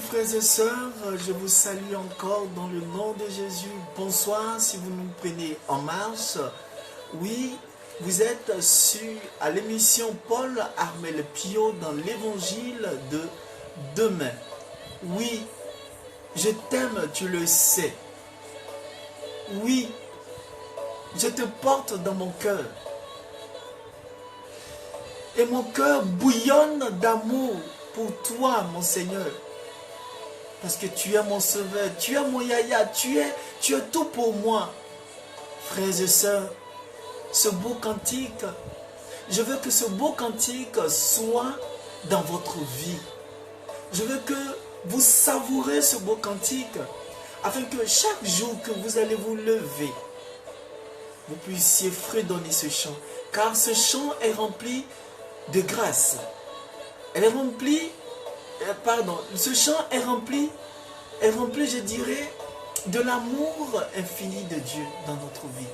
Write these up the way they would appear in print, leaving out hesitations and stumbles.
frères et sœurs, je vous salue encore dans le nom de Jésus. Bonsoir si vous nous prenez en marche. Oui, vous êtes à l'émission Paul Armel Pio dans l'évangile de demain. Oui, je t'aime, tu le sais. Oui, je te porte dans mon cœur. Et mon cœur bouillonne d'amour pour toi, mon Seigneur. Parce que tu es mon sauveur, tu es mon yaya, tu es tout pour moi. Frères et sœurs, ce beau cantique, je veux que ce beau cantique soit dans votre vie. Je veux que vous savourez ce beau cantique, afin que chaque jour que vous allez vous lever, vous puissiez fredonner ce chant. Car ce chant est rempli de grâce. Elle est remplie, ce chant est rempli, je dirais, de l'amour infini de Dieu dans notre vie.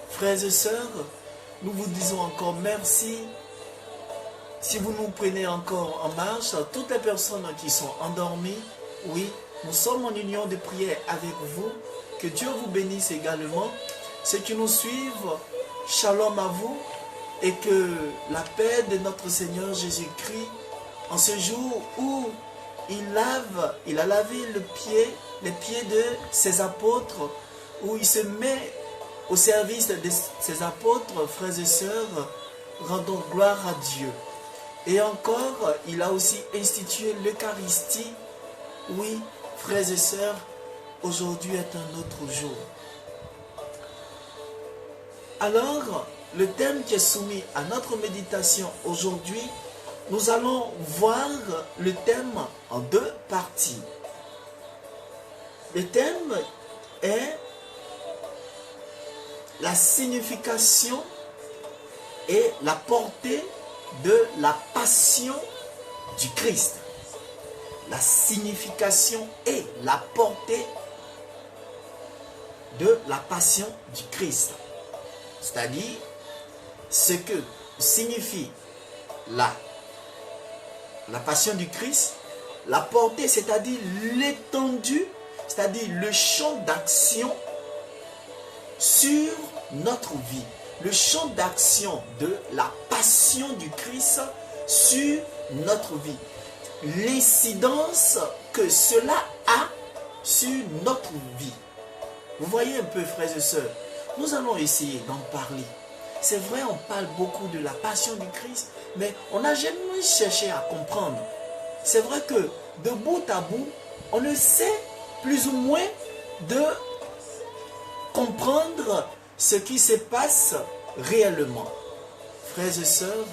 Frères et sœurs, nous vous disons encore merci. Si vous nous prenez encore en marche, toutes les personnes qui sont endormies, oui, nous sommes en union de prière avec vous. Que Dieu vous bénisse également. Ceux qui nous suivent, shalom à vous. Et que la paix de notre Seigneur Jésus-Christ, en ce jour où il a lavé les pieds de ses apôtres, où il se met au service de ses apôtres, frères et sœurs, rendons gloire à Dieu. Et encore, il a aussi institué l'Eucharistie. Oui, frères et sœurs, aujourd'hui est un autre jour. Alors, le thème qui est soumis à notre méditation aujourd'hui, nous allons voir le thème en deux parties. Le thème est la signification et la portée de la passion du Christ. La signification et la portée de la passion du Christ. C'est-à-dire ce que signifie la passion du Christ, la portée, c'est-à-dire l'étendue, c'est-à-dire le champ d'action sur notre vie, le champ d'action de la passion du Christ sur notre vie, l'incidence que cela a sur notre vie. Vous voyez un peu, frères et sœurs, nous allons essayer d'en parler. C'est vrai, on parle beaucoup de la passion du Christ, mais on n'a jamais cherché à comprendre. C'est vrai que de bout à bout, on ne sait plus ou moins de comprendre ce qui se passe réellement. Frères et sœurs,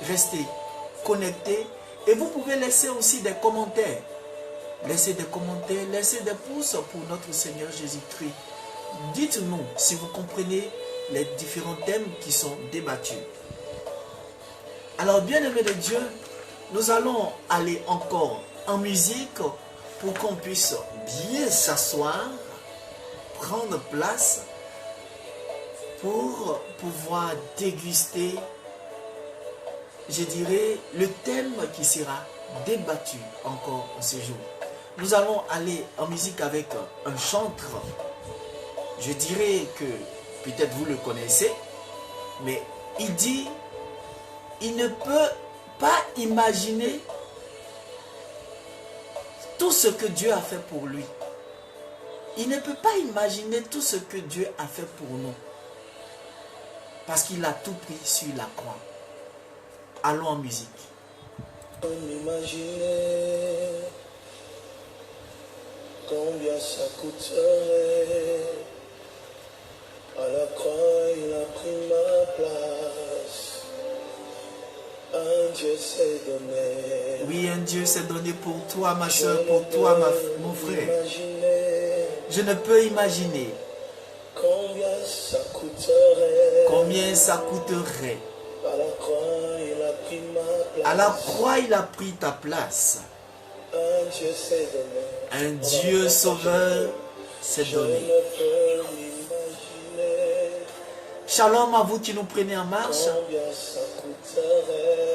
restez connectés et vous pouvez laisser aussi des commentaires. Laissez des commentaires, laissez des pouces pour notre Seigneur Jésus-Christ. Dites-nous si vous comprenez les différents thèmes qui sont débattus. Alors, bien-aimés de Dieu, nous allons aller encore en musique pour qu'on puisse bien s'asseoir, prendre place pour pouvoir déguster, je dirais, le thème qui sera débattu encore en ce jour. Nous allons aller en musique avec un chanteur. Je dirais que peut-être vous le connaissez, mais il dit, il ne peut pas imaginer tout ce que Dieu a fait pour lui. Il ne peut pas imaginer tout ce que Dieu a fait pour nous. Parce qu'il a tout pris sur la croix. Allons en musique. On imaginait combien ça coûterait. À la croix, il a pris ma place. Un Dieu s'est donné. Oui, un Dieu s'est donné pour toi, ma soeur, pour toi, mon frère. Je ne peux imaginer combien ça coûterait. Combien ça coûterait. À la croix, il a pris ma place. À la croix, il a pris ta place. Un Dieu s'est donné. Un Dieu sauveur s'est donné. Shalom à vous qui nous prenez en marche.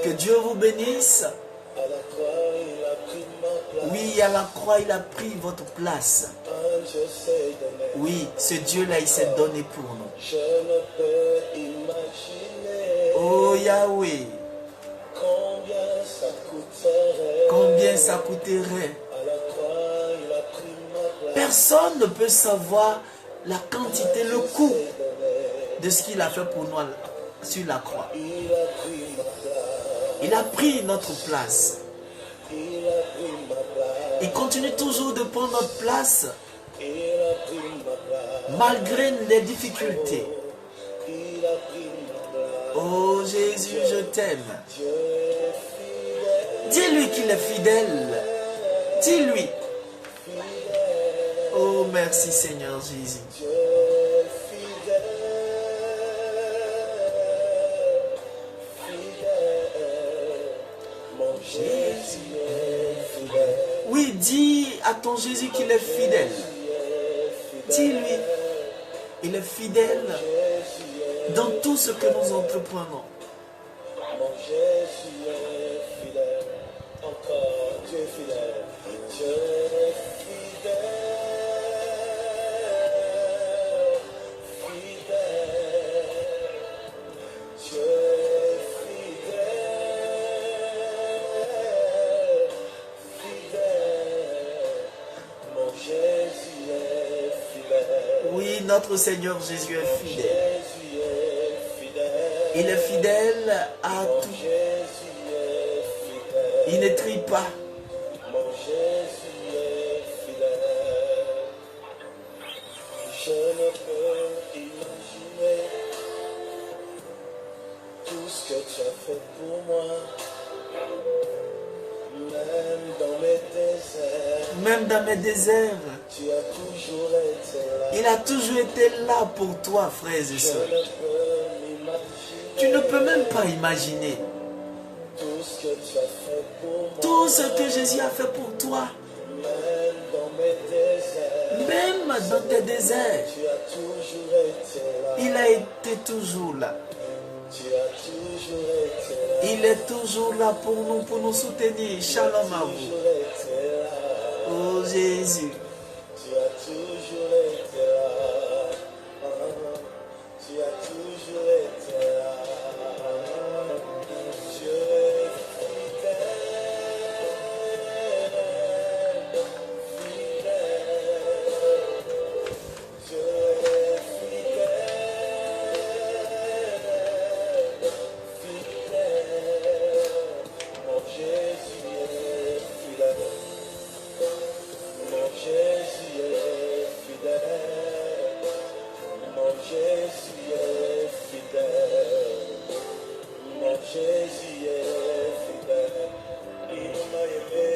Que Dieu vous bénisse. Oui, à la croix, il a pris votre place. je sais donner. Oui, ce Dieu-là, il s'est donné pour nous. Je ne peux imaginer Oh Yahweh, combien ça coûterait. combien ça coûterait. À la croix, il a pris ma place. Personne ne peut savoir la quantité, le coût de ce qu'il a fait pour nous sur la croix. Il a pris ma place. Il a pris notre place. Il a pris ma place. Il continue toujours de prendre notre place Il a pris ma place. malgré les difficultés. Il a pris ma place. Oh Jésus, je t'aime. Dieu est fidèle. Dis-lui qu'il est fidèle. Dis-lui. Oh merci Seigneur Jésus. Dieu est fidèle. Fidèle. Mon Jésus est fidèle. Oui, dis à ton Jésus qu'il est fidèle. Dis-lui, il est fidèle dans tout ce que nous entreprenons. Mon Jésus est fidèle. Encore Dieu est fidèle. Dieu est fidèle. Fidèle. Dieu est fidèle. Fidèle. Mon Jésus est fidèle. Oui, notre Seigneur Jésus est fidèle. Jésus est fidèle. Il est fidèle à tout. Jésus est fidèle. Il ne trie pas. Mon Jésus est fidèle. Je ne peux imaginer tout ce que tu as fait pour moi. Même dans mes déserts, Même dans mes déserts, tu as toujours été là. il a toujours été là pour toi, frères et Je sœurs. ne peux m'imaginer Tu ne peux même pas imaginer tout ce que tu as fait pour moi. tout ce que Jésus a fait pour toi. Même dans mes déserts, Même dans tes déserts, tu as toujours été là. il a été toujours là. Tu as toujours été là. Il est toujours là pour nous soutenir. Shalom à vous. Toujours été là. Oh Jésus. Tu as toujours été là. Tu as toujours été là. Dieu est fidèle. Fidèle. Dieu est fidèle. Fidèle. Mon Jésus est fidèle. Mon Jésus est fidèle. Mon Jésus est fidèle. Mon Jésus est fidèle. Il m'a aimé.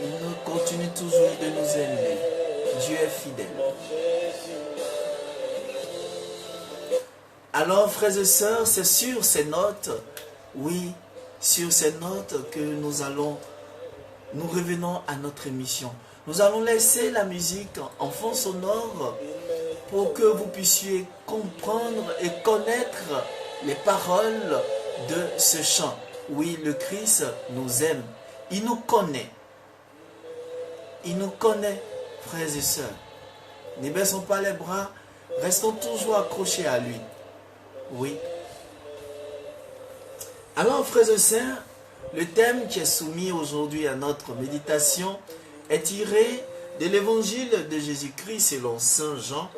Il nous continue toujours de nous aimer. Dieu est fidèle. Alors, frères et sœurs, c'est sur ces notes, oui, sur ces notes que nous revenons à notre émission. Nous allons laisser la musique en fond sonore pour que vous puissiez comprendre et connaître les paroles de ce chant. Oui, le Christ nous aime. Il nous connaît. Il nous connaît, frères et sœurs. Ne baissons pas les bras, restons toujours accrochés à lui. Oui. Alors, frères et sœurs, le thème qui est soumis aujourd'hui à notre méditation est tiré de l'évangile de Jésus-Christ selon Saint Jean,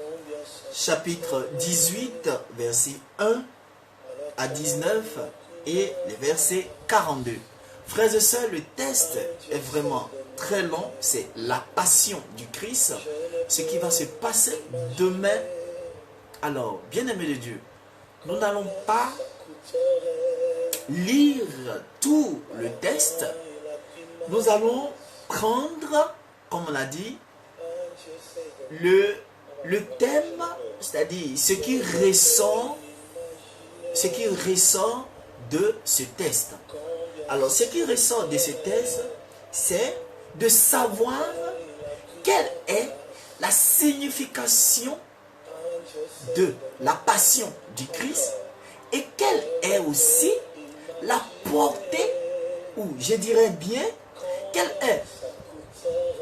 chapitre 18, versets 1 à 19 et les versets 42. Frères et sœurs, le texte est vraiment très long, c'est la passion du Christ, ce qui va se passer demain. Alors, bien-aimés de Dieu, nous n'allons pas lire tout le texte, nous allons prendre, comme on l'a dit, le thème, c'est-à-dire ce qui ressort de ce texte. Alors, ce qui ressort de ce texte, c'est de savoir quelle est la signification de la passion du Christ et quelle est aussi la portée, ou je dirais bien, quelle est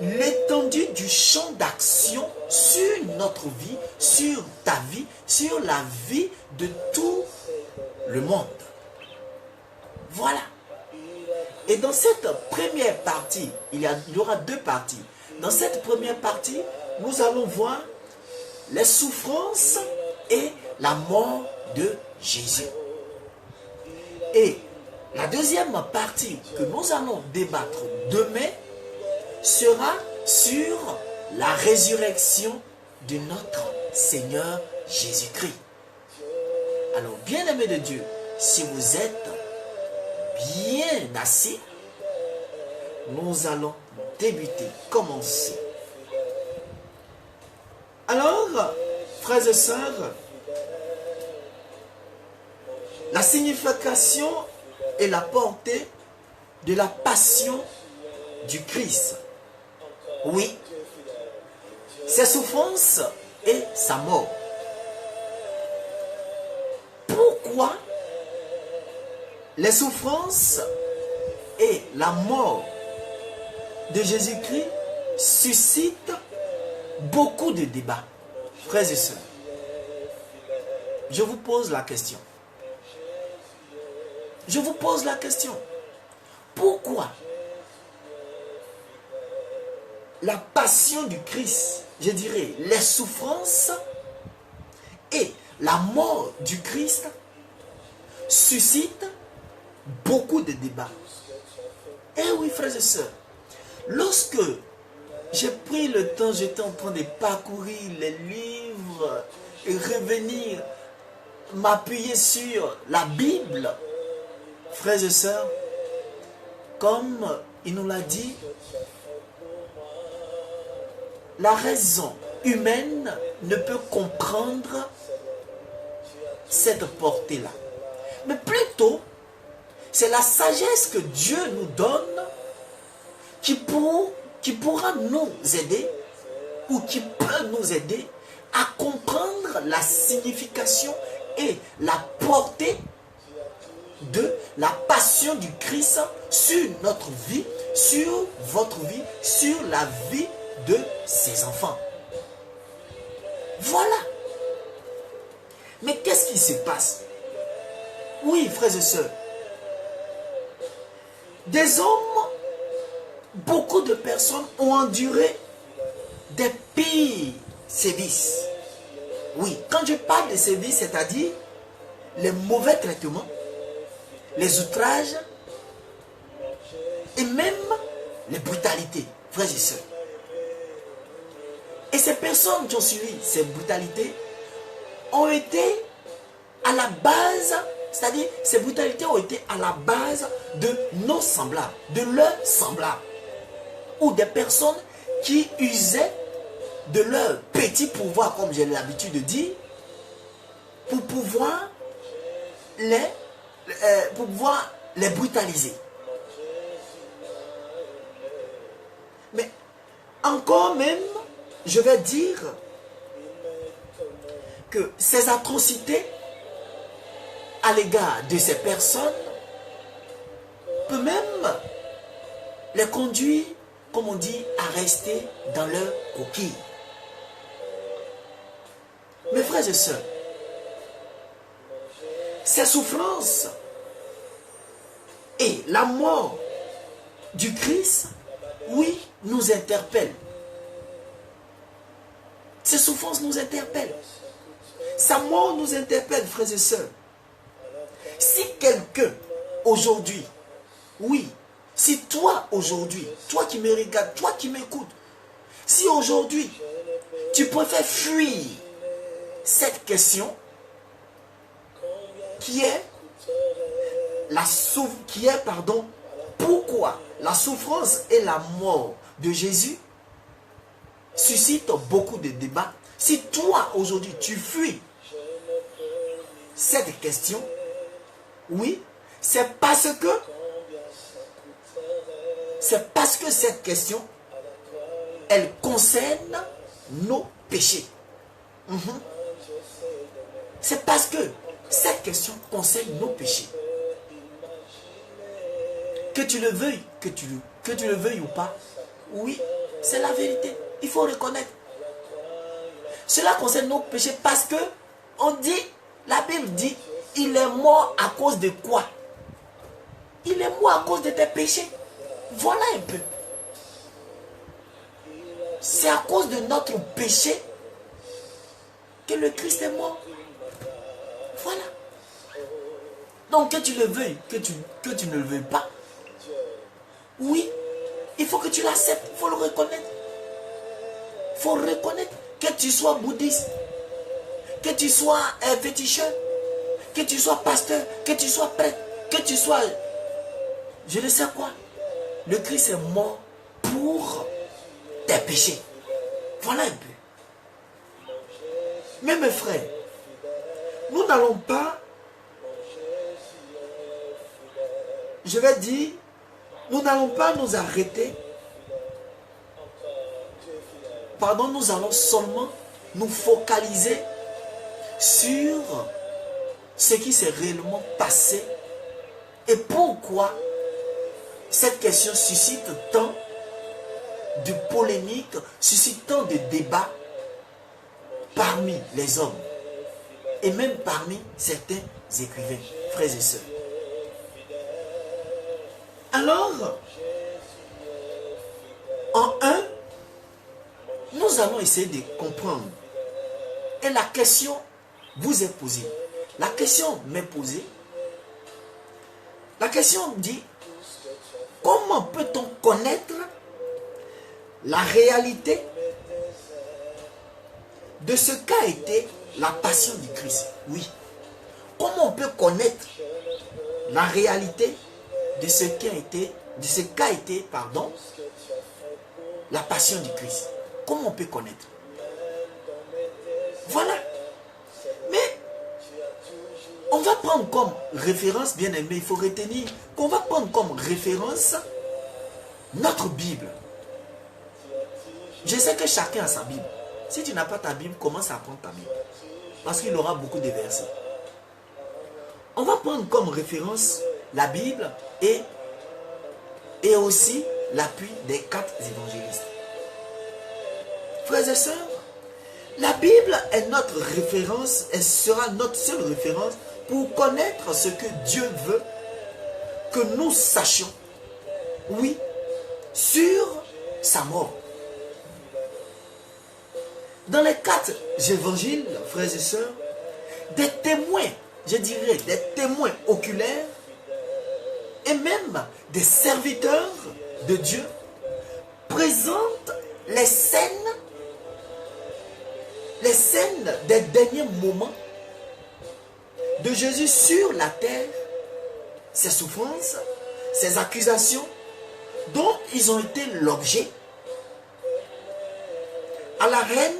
l'étendue du champ d'action sur notre vie, sur ta vie, sur la vie de tout le monde. Voilà. Et dans cette première partie, il y aura deux parties. Dans cette première partie, nous allons voir les souffrances et la mort de Jésus. Et la deuxième partie que nous allons débattre demain sera sur la résurrection de notre Seigneur Jésus-Christ. Alors, bien-aimés de Dieu, si vous êtes bien assis, nous allons débuter, commencer. Alors, frères et sœurs, la signification et la portée de la passion du Christ. Oui, ses souffrances et sa mort. Pourquoi les souffrances et la mort de Jésus-Christ suscitent beaucoup de débats, frères et sœurs? Je vous pose la question. Je vous pose la question. Pourquoi la passion du Christ, je dirais les souffrances et la mort du Christ suscitent beaucoup de débats? Eh oui, frères et sœurs, lorsque j'ai pris le temps, j'étais en train de parcourir les livres et revenir m'appuyer sur la Bible, frères et sœurs, comme il nous l'a dit, la raison humaine ne peut comprendre cette portée-là. Mais plutôt, c'est la sagesse que Dieu nous donne qui pourra nous aider ou qui peut nous aider à comprendre la signification et la portée de la passion du Christ sur notre vie, sur votre vie, sur la vie de ses enfants. Voilà. Mais qu'est-ce qui se passe? Oui, frères et sœurs, des hommes, beaucoup de personnes ont enduré des pires sévices. Oui, quand je parle de sévices, c'est-à-dire les mauvais traitements, les outrages et même les brutalités, frères et sœurs. Et ces personnes qui ont suivi ces brutalités ont été à la base, c'est-à-dire ces brutalités ont été à la base de nos semblables, de leurs semblables, ou des personnes qui usaient de leur petit pouvoir, comme j'ai l'habitude de dire, pour pouvoir les brutaliser. Mais encore même, je vais dire que ces atrocités à l'égard de ces personnes peut même les conduire, comme on dit, à rester dans leur coquille. Mes frères et sœurs, ces souffrances et la mort du Christ, oui, nous interpellent. Ces souffrances nous interpellent. Sa mort nous interpelle, frères et sœurs. Si quelqu'un aujourd'hui, oui, si toi aujourd'hui, toi qui me regardes, toi qui m'écoutes, si aujourd'hui tu préfères fuir cette question qui est pourquoi la souffrance et la mort de Jésus suscitent beaucoup de débats. Si toi aujourd'hui tu fuis cette question, oui, c'est parce que cette question, elle concerne nos péchés. C'est parce que cette question concerne nos péchés. Que tu le veuilles, que tu le veuilles ou pas, oui, c'est la vérité. Il faut reconnaître. Cela concerne nos péchés parce que on dit, la Bible dit, il est mort à cause de quoi? Il est mort à cause de tes péchés. Voilà un peu. C'est à cause de notre péché que le Christ est mort. Voilà. Donc que tu le veuilles, que tu ne le veuilles pas, oui, il faut que tu l'acceptes, il faut le reconnaître. Il faut reconnaître que tu sois bouddhiste, que tu sois féticheur, que tu sois pasteur, que tu sois prêtre, que tu sois... Je ne sais quoi. Le Christ est mort pour tes péchés. Voilà un peu. Mais mes frères, nous n'allons pas, je vais dire, nous n'allons pas nous arrêter. Pardon, nous allons seulement nous focaliser sur ce qui s'est réellement passé et pourquoi cette question suscite tant de polémiques, suscite tant de débats parmi les hommes et même parmi certains écrivains, frères et sœurs. Alors, en un, nous allons essayer de comprendre. Et la question vous est posée. La question m'est posée. La question dit, comment peut-on connaître la réalité de ce qu'a été la passion du Christ? Oui. Comment on peut connaître la réalité de ce qu'a été, la passion du Christ? Comment on peut connaître? Voilà. Mais on va prendre comme référence, bien aimé, il faut retenir qu'on va prendre comme référence notre Bible. Je sais que chacun a sa Bible. Si tu n'as pas ta Bible, commence à prendre ta Bible. Parce qu'il aura beaucoup de versets. On va prendre comme référence la Bible et aussi l'appui des 4 évangélistes. Frères et sœurs, la Bible est notre référence et sera notre seule référence pour connaître ce que Dieu veut que nous sachions, oui, sur sa mort. Dans les 4 évangiles, frères et sœurs, des témoins, je dirais des témoins oculaires et même des serviteurs de Dieu présentent les scènes des derniers moments de Jésus sur la terre, ses souffrances, ses accusations dont ils ont été l'objet, à la haine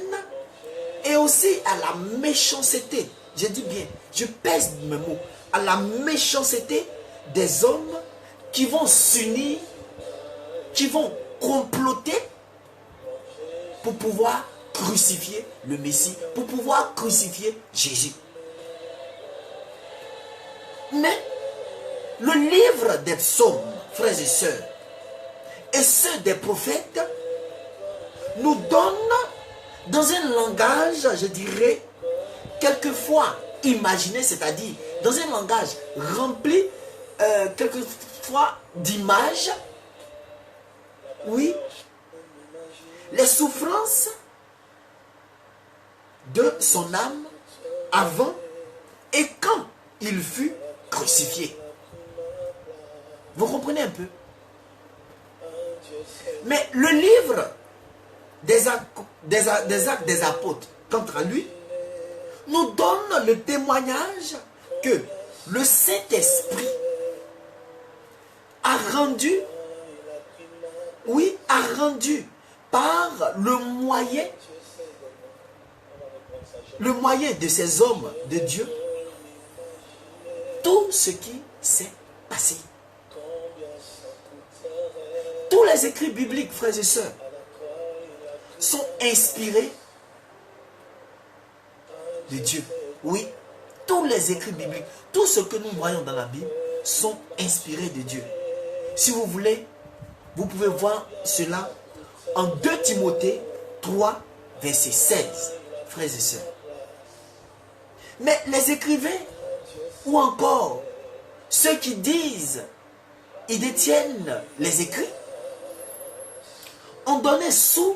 et aussi à la méchanceté. Je dis bien, je pèse mes mots, à la méchanceté des hommes qui vont s'unir, qui vont comploter pour pouvoir crucifier le Messie, pour pouvoir crucifier Jésus. Mais le livre des psaumes, frères et sœurs, et ceux des prophètes nous donnent dans un langage, je dirais, quelquefois imaginé, c'est-à-dire dans un langage rempli quelquefois d'images, oui, les souffrances de son âme avant et quand il fut crucifié. Vous comprenez un peu? Mais le livre des actes des apôtres, quant à lui, nous donne le témoignage que le Saint-Esprit a rendu, oui, a rendu par le moyen de ces hommes de Dieu, tout ce qui s'est passé. Tous les écrits bibliques, frères et sœurs, sont inspirés de Dieu. Oui, tous les écrits bibliques, tout ce que nous voyons dans la Bible sont inspirés de Dieu. Si vous voulez, vous pouvez voir cela en 2 Timothée 3, verset 16, frères et sœurs. Mais les écrivains, ou encore ceux qui disent, ils détiennent les écrits, ont donné sous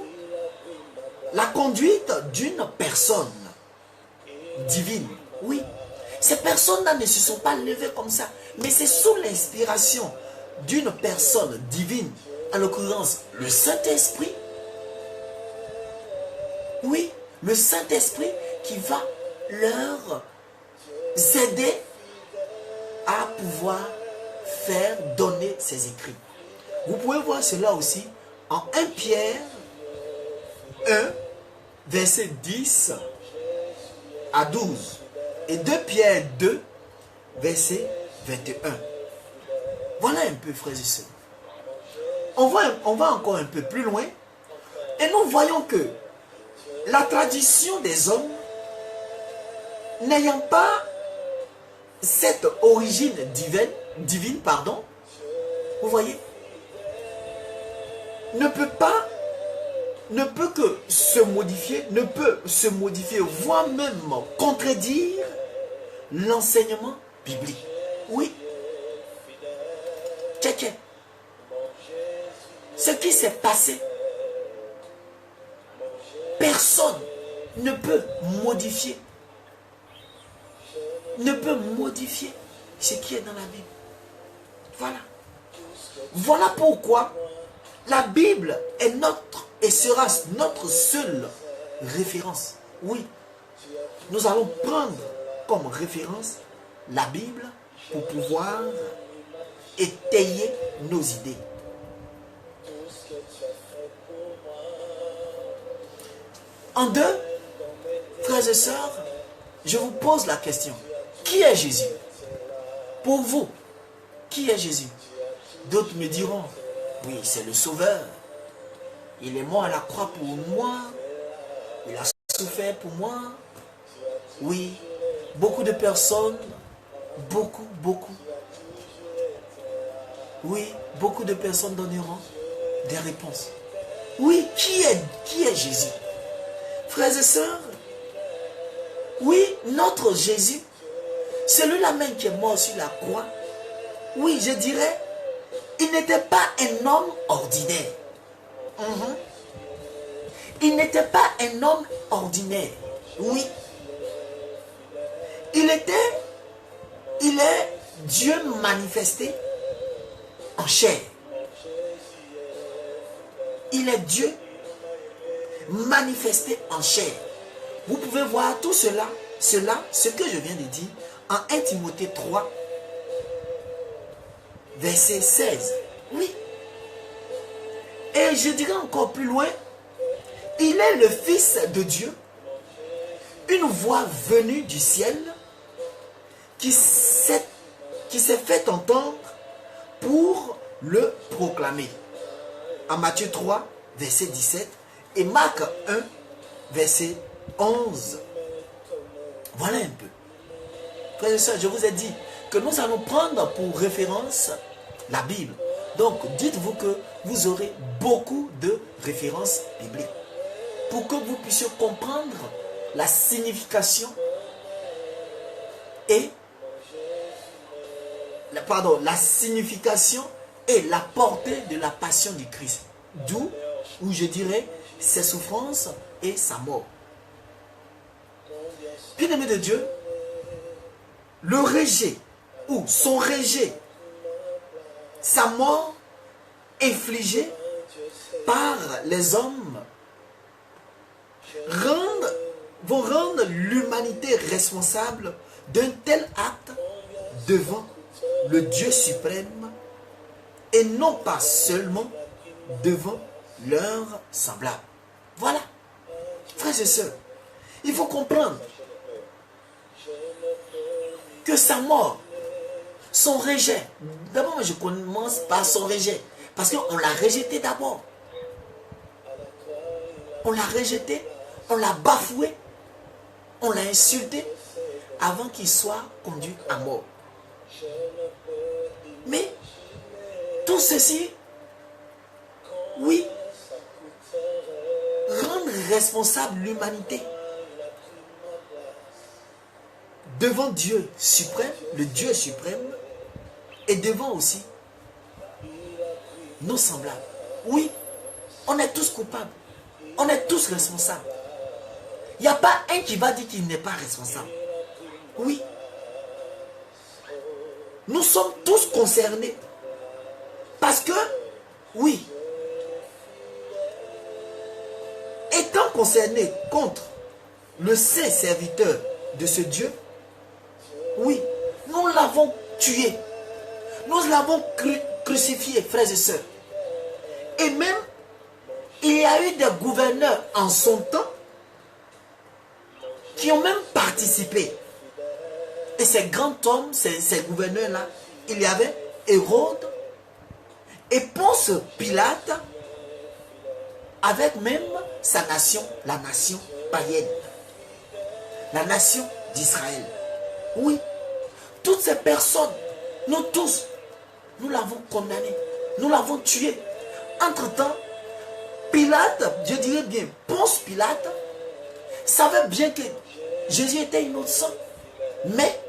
la conduite d'une personne divine. Oui, ces personnes-là ne se sont pas levées comme ça, mais c'est sous l'inspiration d'une personne divine, en l'occurrence le Saint-Esprit. Oui, le Saint-Esprit qui va leur aider à pouvoir faire donner ces écrits. Vous pouvez voir cela aussi en 1 Pierre 1, verset 10 à 12 et 2 Pierre 2, verset 21. Voilà un peu, frères et sœurs. On va encore un peu plus loin et nous voyons que la tradition des hommes, n'ayant pas cette origine divine, vous voyez, ne peut que se modifier, voire même contredire l'enseignement biblique. Oui. Checkez. Ce qui s'est passé, personne ne peut modifier ce qui est dans la Bible. Voilà. Voilà pourquoi la Bible est notre et sera notre seule référence. Oui, nous allons prendre comme référence la Bible pour pouvoir étayer nos idées. En deux, frères et sœurs, je vous pose la question. Qui est Jésus? Pour vous, qui est Jésus? D'autres me diront, oui, c'est le Sauveur. Il est mort à la croix pour moi. Il a souffert pour moi. Oui, beaucoup de personnes, beaucoup. Oui, beaucoup de personnes donneront des réponses. Oui, qui est Jésus? Frères et sœurs, oui, notre Jésus, celui-là même qui est mort sur la croix, oui, je dirais, il n'était pas un homme ordinaire. Il n'était pas un homme ordinaire. Oui. Il est Dieu manifesté en chair. Il est Dieu manifesté en chair. Vous pouvez voir tout cela, ce que je viens de dire, en 1 Timothée 3, verset 16. Oui. Et je dirais encore plus loin, il est le Fils de Dieu, une voix venue du ciel, qui s'est fait entendre pour le proclamer. En Matthieu 3, verset 17, et Marc 1, verset 11. Voilà un peu. Frères et sœurs, je vous ai dit que nous allons prendre pour référence la Bible. Donc, dites-vous que vous aurez beaucoup de références bibliques pour que vous puissiez comprendre la signification et la signification et la portée de la passion du Christ. D'où, où je dirais, ses souffrances et sa mort. Bien-aimé de Dieu, le rejet ou son rejet, sa mort infligée par les hommes vont rendre l'humanité responsable d'un tel acte devant le Dieu suprême et non pas seulement devant leurs semblables. Voilà. Frères et sœurs, il faut comprendre que sa mort, son rejet, d'abord je commence par son rejet, parce qu'on l'a rejeté d'abord. On l'a rejeté, on l'a bafoué, on l'a insulté avant qu'il soit conduit à mort. Mais tout ceci, oui, rendre responsable l'humanité devant Dieu suprême, le Dieu suprême, et devant aussi nos semblables. Oui, on est tous coupables, on est tous responsables. Il n'y a pas un qui va dire qu'il n'est pas responsable. Oui, nous sommes tous concernés. Parce que, oui, étant concernés contre le saint serviteur de ce Dieu, oui, nous l'avons tué. Nous l'avons crucifié, frères et sœurs. Et même, il y a eu des gouverneurs en son temps qui ont même participé. Et ces grands hommes, ces gouverneurs-là, il y avait Hérode et Ponce Pilate, avec même sa nation, la nation païenne, la nation d'Israël. Oui, toutes ces personnes, nous tous, nous l'avons condamné, nous l'avons tué. Entre-temps, Pilate, je dirais bien, Ponce Pilate, savait bien que Jésus était innocent. Mais,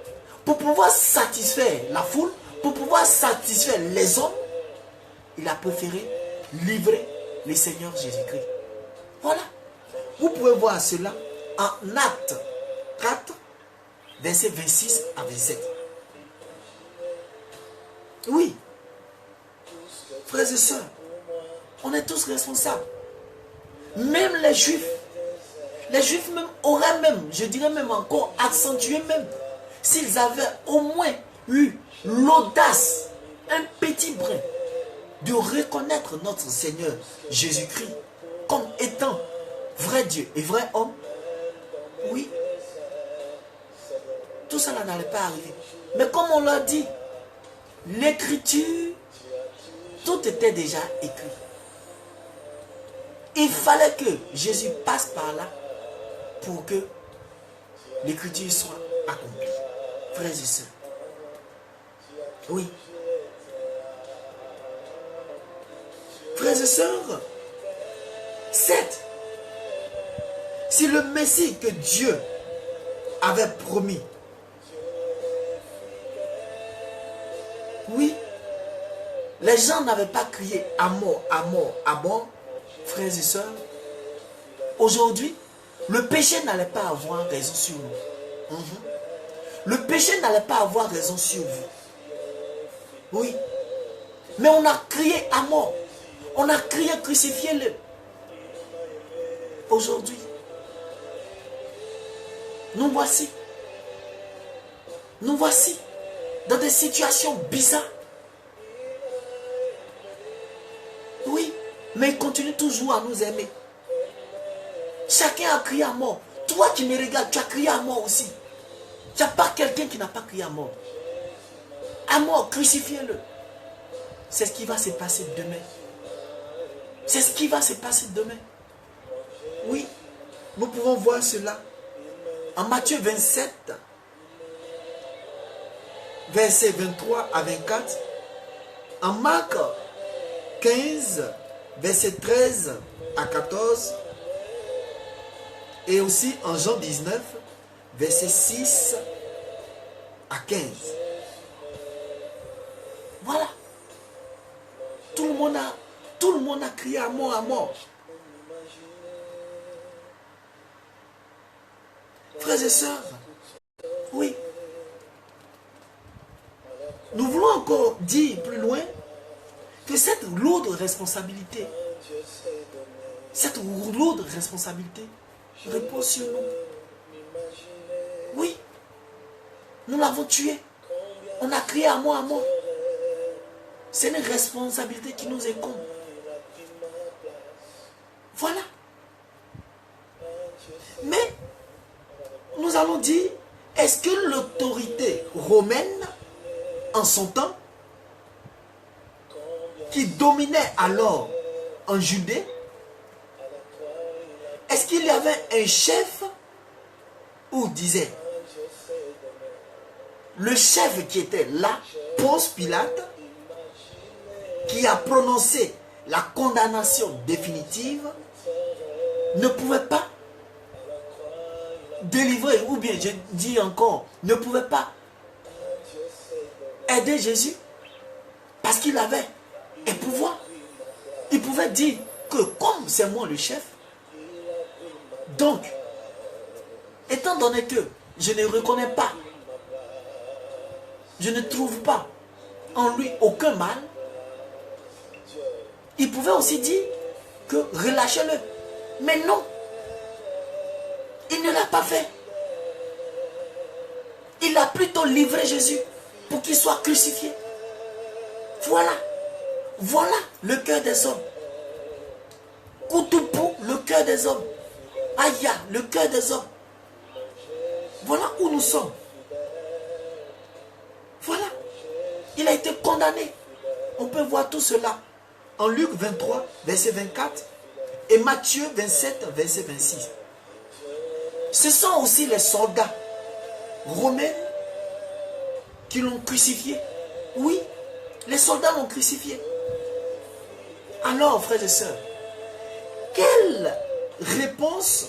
pour pouvoir satisfaire la foule, pour pouvoir satisfaire les hommes, il a préféré livrer le Seigneur Jésus-Christ. Voilà. Vous pouvez voir cela en Actes 4, versets 26 à 27. Oui. Frères et sœurs, on est tous responsables. Même les Juifs. Les Juifs même auraient même, je dirais même encore, accentué même, s'ils avaient au moins eu l'audace, un petit brin, de reconnaître notre Seigneur Jésus-Christ comme étant vrai Dieu et vrai homme, oui, tout cela n'allait pas arriver. Mais comme on l'a dit, l'écriture, tout était déjà écrit. Il fallait que Jésus passe par là pour que l'écriture soit accomplie. Frères et sœurs. Oui. Frères et sœurs, 7. Si le Messie que Dieu avait promis, oui, les gens n'avaient pas crié à mort, à mort, à mort, frères et sœurs, aujourd'hui, le péché n'allait pas avoir raison sur nous. Le péché n'allait pas avoir raison sur vous. Oui. Mais on a crié à mort. On a crié crucifiez-le. Aujourd'hui, nous voici. Nous voici dans des situations bizarres. Oui, mais il continue toujours à nous aimer. Chacun a crié à mort. Toi qui me regardes, tu as crié à mort aussi. Il n'y a pas quelqu'un qui n'a pas crié à mort. À mort, crucifiez-le. C'est ce qui va se passer demain. C'est ce qui va se passer demain. Oui, nous pouvons voir cela en Matthieu 27, versets 23 à 24. En Marc 15, versets 13 à 14. Et aussi en Jean 19, versets 6 à 15. Voilà. Tout le monde a crié à mort, à mort. Frères et sœurs, oui. Nous voulons encore dire plus loin que cette lourde responsabilité repose sur nous. Oui, nous l'avons tué. On a crié à mort, à mort. C'est une responsabilité qui nous incombe. Voilà. Mais, nous allons dire, est-ce que l'autorité romaine, en son temps, qui dominait alors en Judée, Est-ce qu'il y avait un chef ou disait le chef qui était là, Ponce Pilate, qui a prononcé la condamnation définitive, ne pouvait pas délivrer, ou bien je dis encore, ne pouvait pas aider Jésus parce qu'il avait un pouvoir. Il pouvait dire que comme c'est moi le chef, donc, étant donné que je ne reconnais pas, je ne trouve pas en lui aucun mal, il pouvait aussi dire que relâchez-le. Mais non, il ne l'a pas fait. Il a plutôt livré Jésus pour qu'il soit crucifié. Voilà. Voilà le cœur des hommes. Koutoupou, le cœur des hommes. Aya, le cœur des hommes. Voilà où nous sommes. Voilà. Il a été condamné. On peut voir tout cela en Luc 23, verset 24 et Matthieu 27, verset 26. Ce sont aussi les soldats romains qui l'ont crucifié. Oui, les soldats l'ont crucifié. Alors, frères et sœurs, quelle réponse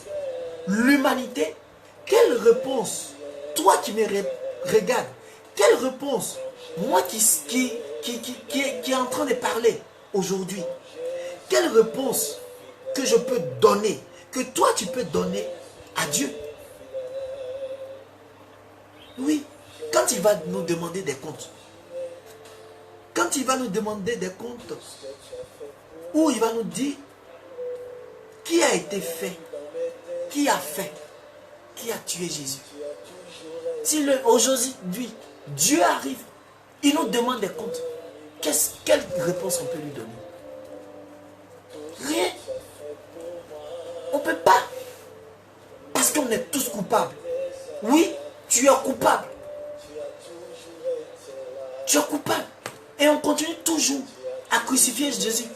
l'humanité, quelle réponse, toi qui me regardes, quelle réponse, moi qui est en train de parler aujourd'hui, quelle réponse que je peux donner, que toi tu peux donner à Dieu? Oui, quand il va nous demander des comptes, quand il va nous demander des comptes, où il va nous dire qui a été fait, qui a fait, qui a tué Jésus. Si aujourd'hui Dieu arrive, il nous demande des comptes, quelle réponse on peut lui donner? Rien. On ne peut pas. Parce qu'on est tous coupables. Oui, tu es coupable. Tu es coupable. Et on continue toujours à crucifier Jésus.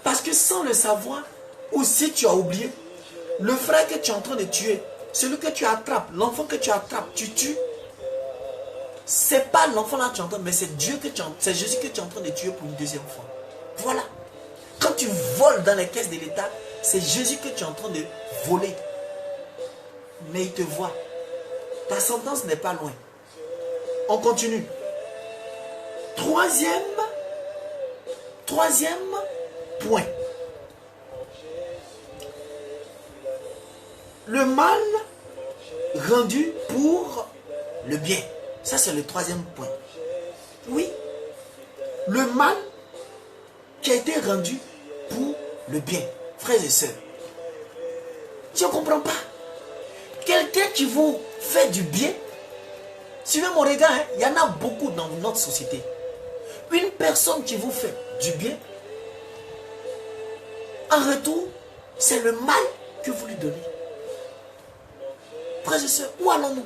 Parce que sans le savoir, ou si tu as oublié, le frère que tu es en train de tuer, celui que tu attrapes, l'enfant que tu attrapes, tu tues, c'est pas l'enfant là que tu entends, mais c'est Dieu que c'est Jésus que tu es en train de tuer pour une deuxième fois. Voilà. Quand tu voles dans les caisses de l'État, c'est Jésus que tu es en train de voler. Mais il te voit. Ta sentence n'est pas loin. On continue. Troisième point. Le mal rendu pour le bien. Ça, c'est le troisième point. Oui. Le mal qui a été rendu pour le bien. Frères et sœurs, tu ne comprends pas. Quelqu'un qui vous fait du bien, suivez mon regard, hein, il y en a beaucoup dans notre société. Une personne qui vous fait du bien, en retour, c'est le mal que vous lui donnez. Frères et sœurs, où allons-nous?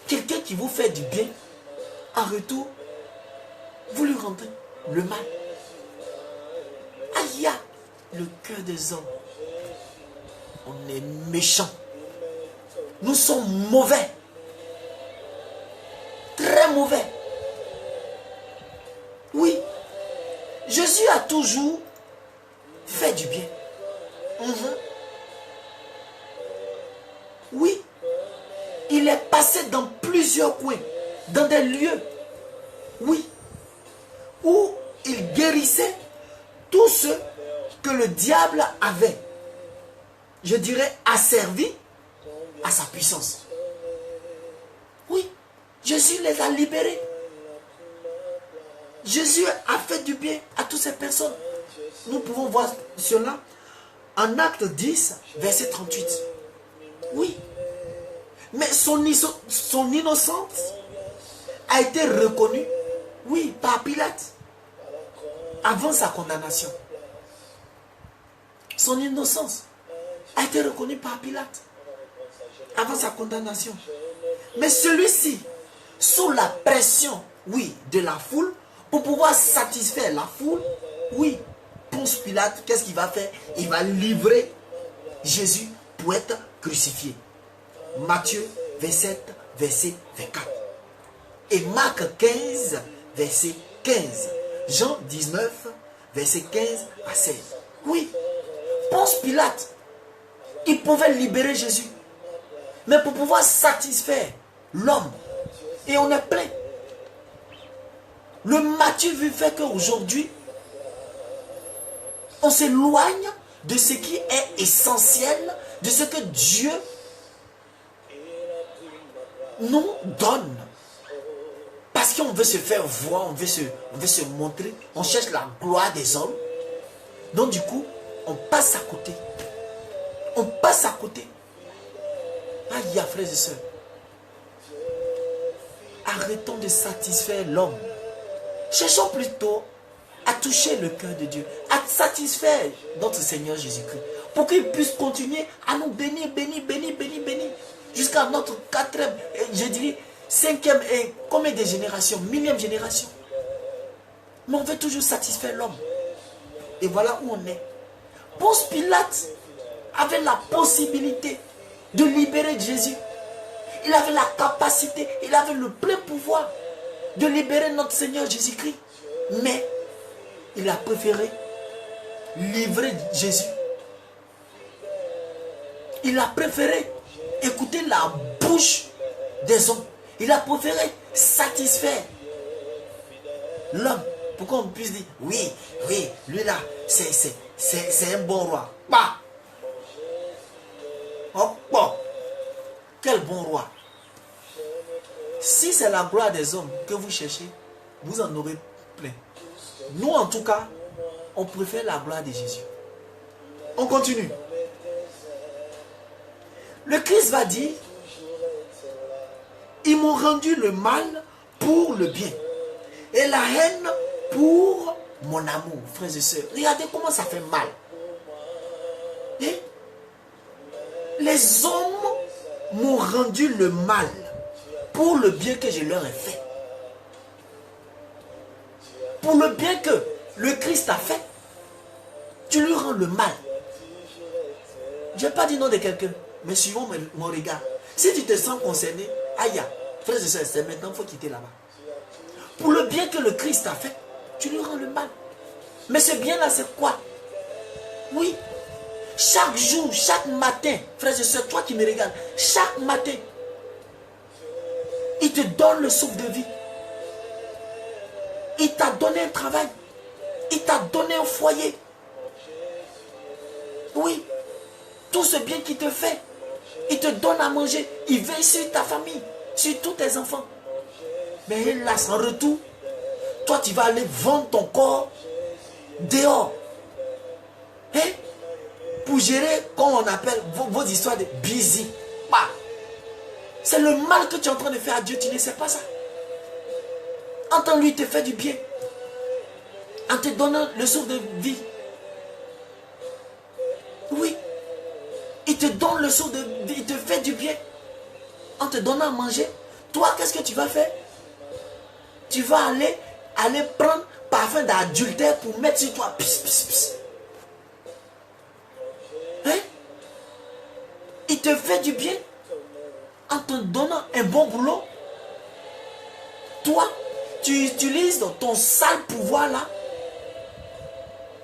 Quelqu'un qui vous fait du bien, en retour, vous lui rendez le mal. Aïe, le cœur des hommes. On est méchants. Nous sommes mauvais. Très mauvais. Oui. Jésus a toujours fait du bien. Oui. Il est passé dans plusieurs coins, dans des lieux. Oui. Où il guérissait tous ceux que le diable avait, je dirais, asservi à sa puissance. Oui, Jésus les a libérés. Jésus a fait du bien à toutes ces personnes. Nous pouvons voir cela en Acte 10, verset 38. Oui. Mais son innocence a été reconnue, oui, par Pilate, avant sa condamnation. Son innocence a été reconnue par Pilate, avant sa condamnation. Mais celui-ci, sous la pression, oui, de la foule, pour pouvoir satisfaire la foule, oui, Ponce Pilate, qu'est-ce qu'il va faire? Il va livrer Jésus pour être crucifié. Matthieu 27, verset 24. Et Marc 15, verset 15. Jean 19, verset 15 à 16. Oui, Ponce Pilate, il pouvait libérer Jésus. Mais pour pouvoir satisfaire l'homme, et on est plein. Le Matthieu vu fait qu'aujourd'hui, on s'éloigne de ce qui est essentiel, de ce que Dieu nous donne. Parce qu'on veut se faire voir, on veut se montrer, on cherche la gloire des hommes. Donc du coup, on passe à côté. On passe à côté. Aïe, frères et sœurs. Arrêtons de satisfaire l'homme. Cherchons plutôt à toucher le cœur de Dieu, à satisfaire notre Seigneur Jésus-Christ, pour qu'il puisse continuer à nous bénir, jusqu'à notre 4e, je dirais 5e et combien de générations, 1000e génération. Mais on veut toujours satisfaire l'homme. Et voilà où on est. Ponce Pilate avait la possibilité de libérer Jésus. Il avait la capacité, il avait le plein pouvoir de libérer notre Seigneur Jésus-Christ. Mais il a préféré livrer Jésus. Il a préféré écouter la bouche des hommes. Il a préféré satisfaire l'homme. Pour qu'on puisse dire, oui, lui là, c'est un bon roi. Bah! Oh, bon! Quel bon roi! Si c'est la gloire des hommes que vous cherchez, vous en aurez plein. Nous, en tout cas, on préfère la gloire de Jésus. On continue. Le Christ va dire, ils m'ont rendu le mal pour le bien et la haine pour mon amour. Frères et sœurs, regardez comment ça fait mal. Et les hommes m'ont rendu le mal pour le bien que je leur ai fait. Pour le bien que le Christ a fait, tu lui rends le mal. Je n'ai pas dit non de quelqu'un, mais suivons mon regard. Si tu te sens concerné, aïe, frères et sœurs, c'est maintenant qu'il faut quitter là-bas. Pour le bien que le Christ a fait, tu lui rends le mal. Mais ce bien-là, c'est quoi? Oui. Chaque jour, chaque matin, frères et sœurs, toi qui me regardes, chaque matin, il te donne le souffle de vie. Il t'a donné un travail. Il t'a donné un foyer. Oui. Tout ce bien qu'il te fait, il te donne à manger. Il veille sur ta famille, sur tous tes enfants. Mais hélas, en retour, toi, tu vas aller vendre ton corps dehors. Hein? Pour gérer, comme on appelle vos histoires de busy. Bah. C'est le mal que tu es en train de faire à Dieu, tu ne sais pas ça. Entends-lui te fait du bien. En te donnant le souffle de vie. Oui. Il te donne le souffle de vie, il te fait du bien. En te donnant à manger. Toi, qu'est-ce que tu vas faire? Tu vas aller prendre parfum d'adultère pour mettre sur toi. Pis, pis, pis. Hein? Il te fait du bien en te donnant un bon boulot. Toi, tu utilises ton sale pouvoir là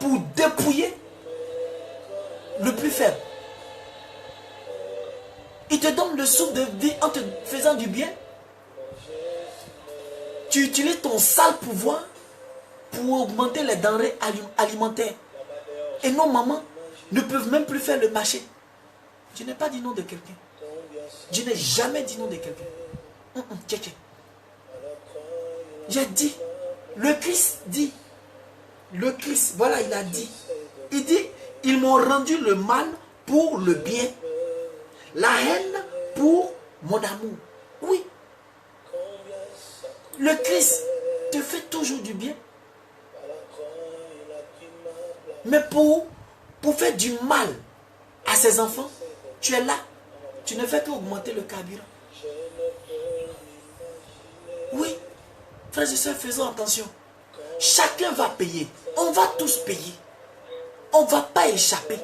pour dépouiller le plus faible. Il te donne le souffle de vie en te faisant du bien. Tu utilises ton sale pouvoir pour augmenter les denrées alimentaires. Et nos mamans ne peuvent même plus faire le marché. Je n'ai pas dit non de quelqu'un. Je n'ai jamais dit non de quelqu'un. J'ai dit, le Christ dit, le Christ, voilà, il a dit. Il dit, ils m'ont rendu le mal pour le bien, la haine pour mon amour. Oui. Le Christ te fait toujours du bien. Mais pour faire du mal à ses enfants, tu es là. Tu ne fais qu'augmenter le carburant. Oui. Frères et sœurs, faisons attention. Chacun va payer. On va tous payer. On ne va pas échapper.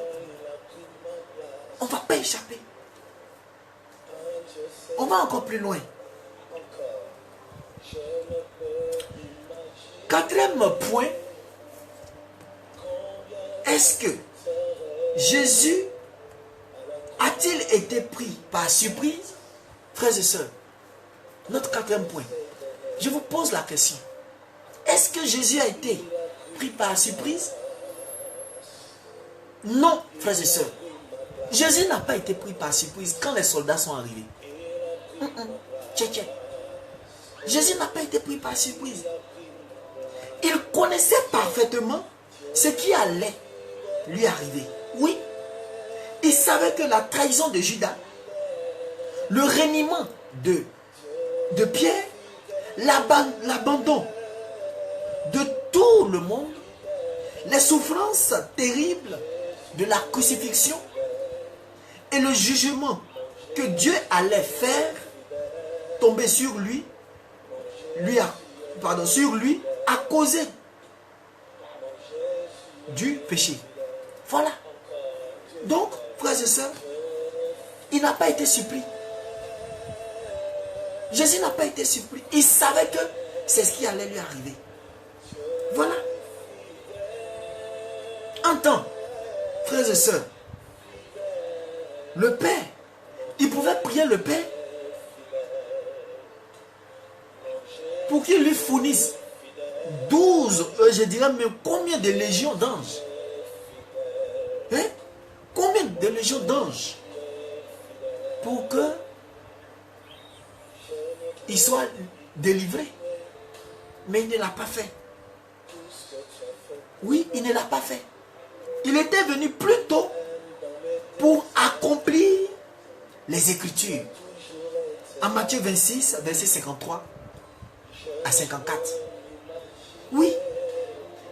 On ne va pas échapper. On va encore plus loin. Quatrième point, est-ce que Jésus a-t-il été pris par surprise? Frères et sœurs, notre quatrième point, je vous pose la question. Est-ce que Jésus a été pris par surprise? Non, frères et sœurs. Jésus n'a pas été pris par surprise quand les soldats sont arrivés. Jésus n'a pas été pris par surprise. Il connaissait parfaitement ce qui allait lui arriver. Oui, il savait que la trahison de Judas, le reniement de Pierre, l'abandon de tout le monde, les souffrances terribles de la crucifixion et le jugement que Dieu allait faire tomber sur lui, à cause du péché. Voilà. Donc, frères et sœurs, il n'a pas été surpris. Jésus n'a pas été surpris. Il savait que c'est ce qui allait lui arriver. Voilà. En temps, frères et sœurs, le Père, il pouvait prier le Père pour qu'il lui fournisse 12, je dirais même combien de légions d'anges? Hein? Combien de légions d'anges pour que il soit délivré? Mais il ne l'a pas fait. Oui, il ne l'a pas fait. Il était venu plutôt pour accomplir les Écritures. En Matthieu 26, verset 53 à 54. Oui,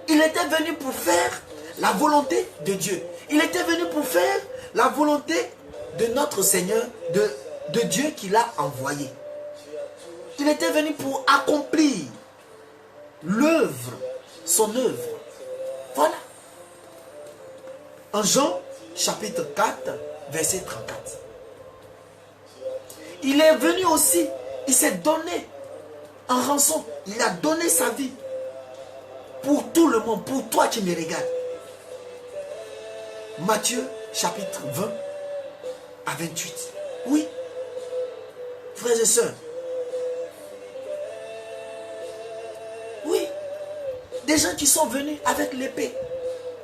il était venu pour faire la volonté de Dieu. Il était venu pour faire la volonté de notre Seigneur, de Dieu qui l'a envoyé. Il était venu pour accomplir l'œuvre, son œuvre. Voilà. En Jean, chapitre 4, verset 34. Il est venu aussi, il s'est donné en rançon. Il a donné sa vie pour tout le monde, pour toi qui me regardes. Matthieu, chapitre 20 à 28. Oui, frères et sœurs. Oui, des gens qui sont venus avec l'épée,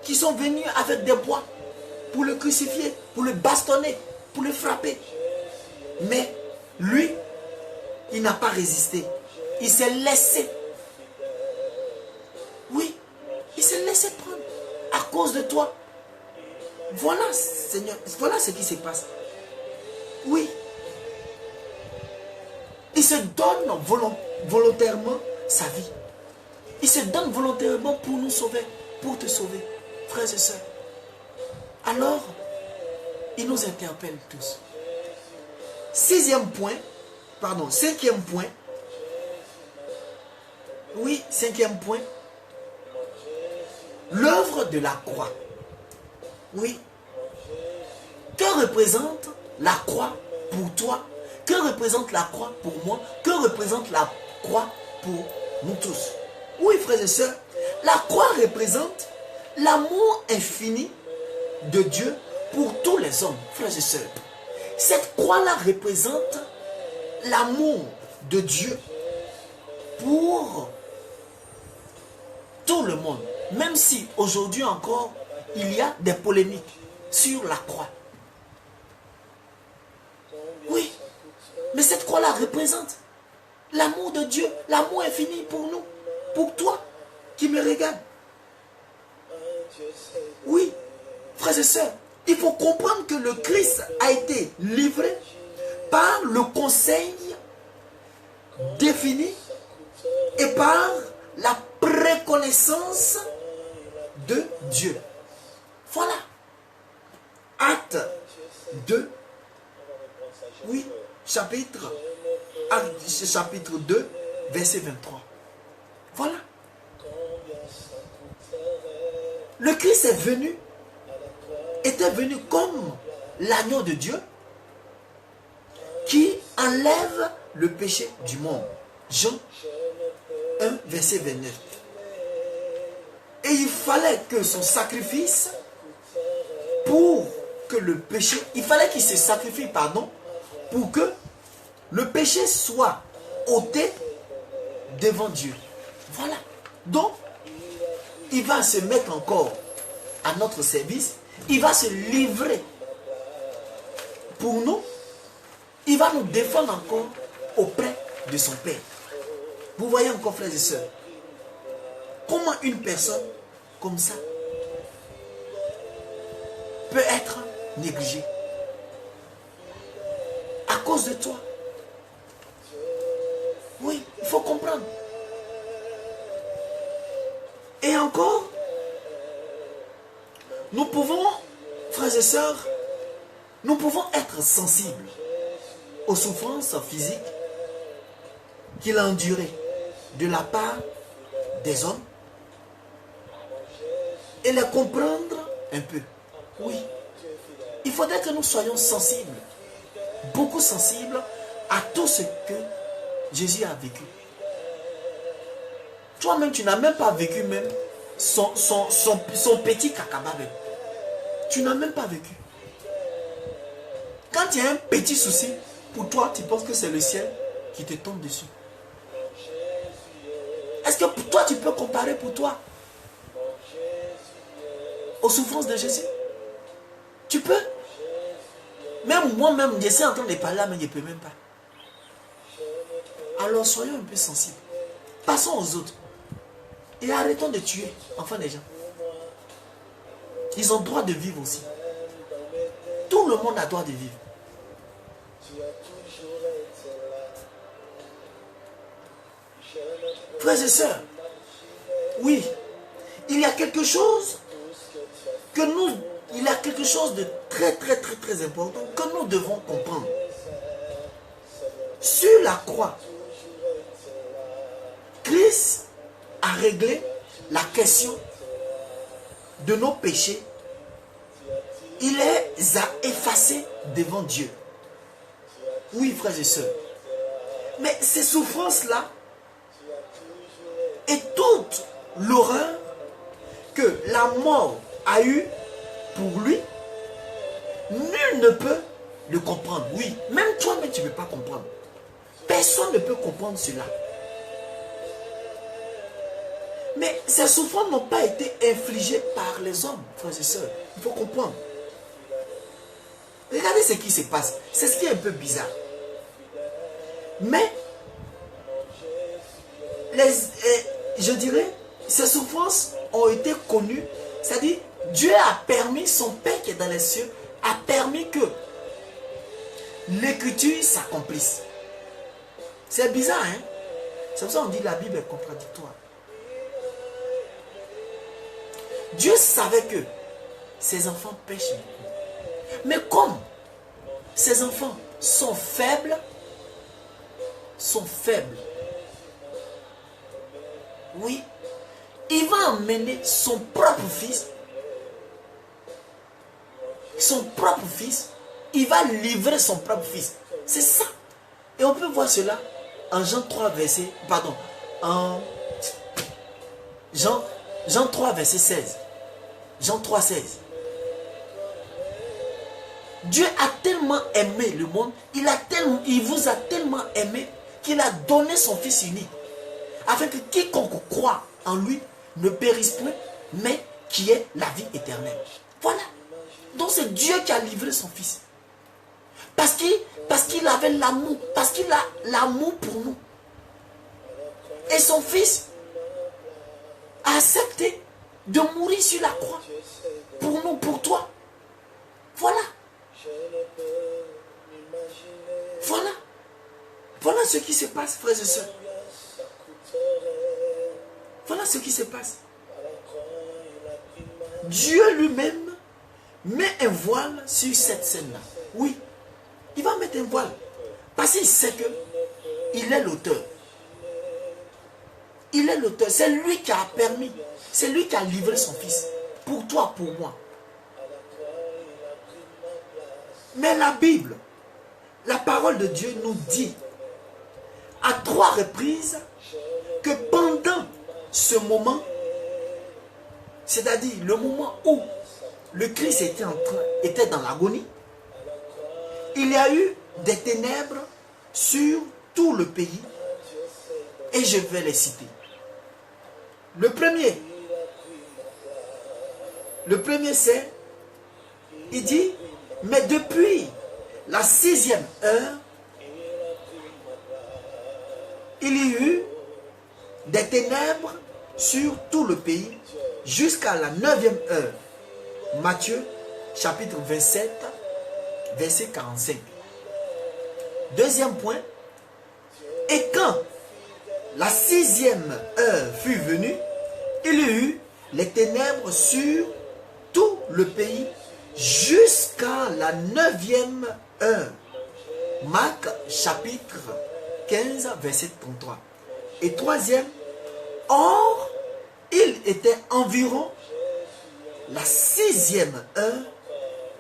qui sont venus avec des bois pour le crucifier, pour le bastonner, pour le frapper. Mais lui, il n'a pas résisté. Il s'est laissé. Oui, il s'est laissé prendre à cause de toi. Voilà, Seigneur, voilà ce qui se passe. Oui. Il se donne volontairement sa vie. Il se donne volontairement pour nous sauver, pour te sauver, frères et sœurs. Alors, il nous interpelle tous. Cinquième point. Oui, cinquième point. L'œuvre de la croix. Oui. Que représente la croix pour toi? Que représente la croix pour moi? Que représente la croix pour nous tous? Oui, frères et sœurs, la croix représente l'amour infini de Dieu pour tous les hommes, frères et sœurs. Cette croix-là représente l'amour de Dieu pour tout le monde. Même si aujourd'hui encore, il y a des polémiques sur la croix. Oui, mais cette croix-là représente l'amour de Dieu, l'amour infini pour nous, pour toi qui me regarde. Oui, frères et sœurs, il faut comprendre que le Christ a été livré par le conseil défini et par la préconnaissance de Dieu. Voilà. Acte 2. Oui, chapitre 2, verset 23. Voilà. Le Christ était venu comme l'agneau de Dieu qui enlève le péché du monde. Jean 1, verset 29. Et il fallait que son sacrifice, pour que le péché, il fallait qu'il se sacrifie, pardon, pour que le péché soit ôté devant Dieu. Voilà. Donc, il va se mettre encore à notre service. Il va se livrer pour nous. Il va nous défendre encore auprès de son Père. Vous voyez encore, frères et sœurs, comment une personne comme ça peut être négligée à cause de toi. Oui, il faut comprendre. Et encore, nous pouvons, frères et sœurs, nous pouvons être sensibles aux souffrances physiques qu'il a endurées de la part des hommes et les comprendre un peu. Oui, il faudrait que nous soyons sensibles, beaucoup sensibles à tout ce que Jésus a vécu. Toi-même, tu n'as même pas vécu même son petit cacaba même. Tu n'as même pas vécu. Quand il y a un petit souci, pour toi, tu penses que c'est le ciel qui te tombe dessus. Est-ce que pour toi, tu peux comparer pour toi aux souffrances de Jésus? Tu peux? Même moi-même, je suis en train de parler là, mais je ne peux même pas. Alors soyons un peu sensibles. Passons aux autres. Et arrêtons de tuer, enfin les gens. Ils ont droit de vivre aussi. Tout le monde a droit de vivre. Frères et sœurs, oui, il y a quelque chose il y a quelque chose de très important que nous devons comprendre. Sur la croix, Christ a réglé la question de nos péchés. Il les a effacés devant Dieu. Oui, frères et sœurs. Mais ces souffrances-là et toute l'horreur que la mort a eue pour lui, nul ne peut le comprendre. Oui, même toi, mais tu ne peux pas comprendre. Personne ne peut comprendre cela. Mais ces souffrances n'ont pas été infligées par les hommes, frères et sœurs. Il faut comprendre. Regardez ce qui se passe. C'est ce qui est un peu bizarre. Mais, je dirais, ces souffrances ont été connues. C'est-à-dire, Dieu a permis, son Père qui est dans les cieux, a permis que l'écriture s'accomplisse. C'est bizarre, hein? C'est pour ça qu'on dit que la Bible est contradictoire. Dieu savait que ses enfants pêchent beaucoup. Mais comme ses enfants sont faibles, oui, il va emmener son propre fils, il va livrer son propre fils. C'est ça. Et on peut voir cela en Jean 3, verset, pardon, en Jean 3, verset 16. Jean 3, 16. Dieu a tellement aimé le monde, il vous a tellement aimé qu'il a donné son Fils unique, afin que quiconque croit en lui ne périsse point, mais qui ait la vie éternelle. Voilà. Donc c'est Dieu qui a livré son Fils. Parce qu'il avait l'amour, parce qu'il a l'amour pour nous. Et son Fils a accepté de mourir sur la croix. Pour nous, pour toi. Voilà. Voilà. Voilà ce qui se passe, frères et sœurs. Voilà ce qui se passe. Dieu lui-même met un voile sur cette scène-là. Oui. Il va mettre un voile. Parce qu'il sait que il est l'auteur. Il est l'auteur. C'est lui qui a permis. C'est lui qui a livré son Fils. Pour toi, pour moi. Mais la Bible, la parole de Dieu nous dit à 3 reprises que pendant ce moment, c'est-à-dire le moment où le Christ était dans l'agonie, il y a eu des ténèbres sur tout le pays et je vais les citer. Le premier c'est, il dit, mais depuis la 6e heure, il y a eu des ténèbres sur tout le pays jusqu'à la 9e heure. Matthieu chapitre 27, verset 45. Deuxième point, et quand la 6e heure fut venue, il y a eu les ténèbres sur tout le pays jusqu'à la 9e heure. Marc chapitre 15, verset 33. Et troisième, or, il était environ la 6e heure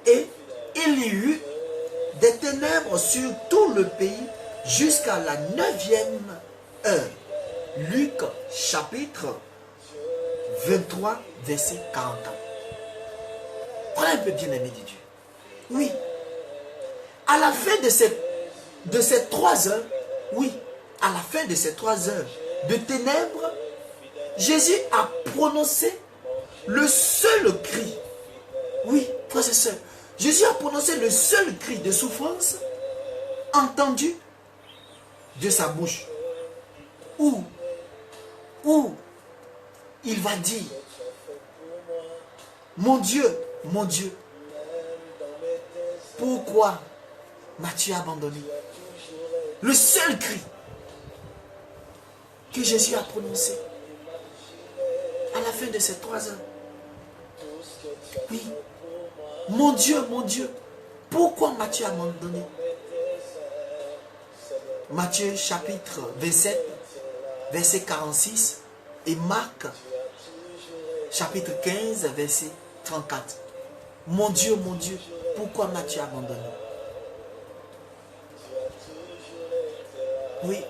et il y eut des ténèbres sur tout le pays jusqu'à la 9e heure. Luc chapitre 23, verset 44. Prenez un peu bien aimé de Dieu. Oui. À la fin de ces 3 heures, oui, à la fin de ces 3 heures de ténèbres, Jésus a prononcé le seul cri. Oui, frères et sœurs, Jésus a prononcé le seul cri de souffrance entendu de sa bouche. Où il va dire, mon Dieu, pourquoi m'as-tu abandonné? Le seul cri que Jésus a prononcé à la fin de ces 3 heures. Oui, mon Dieu, pourquoi m'as-tu abandonné? Matthieu chapitre 27, verset 46 et Marc chapitre 15, verset 34. Mon Dieu, pourquoi m'as-tu abandonné? Oui.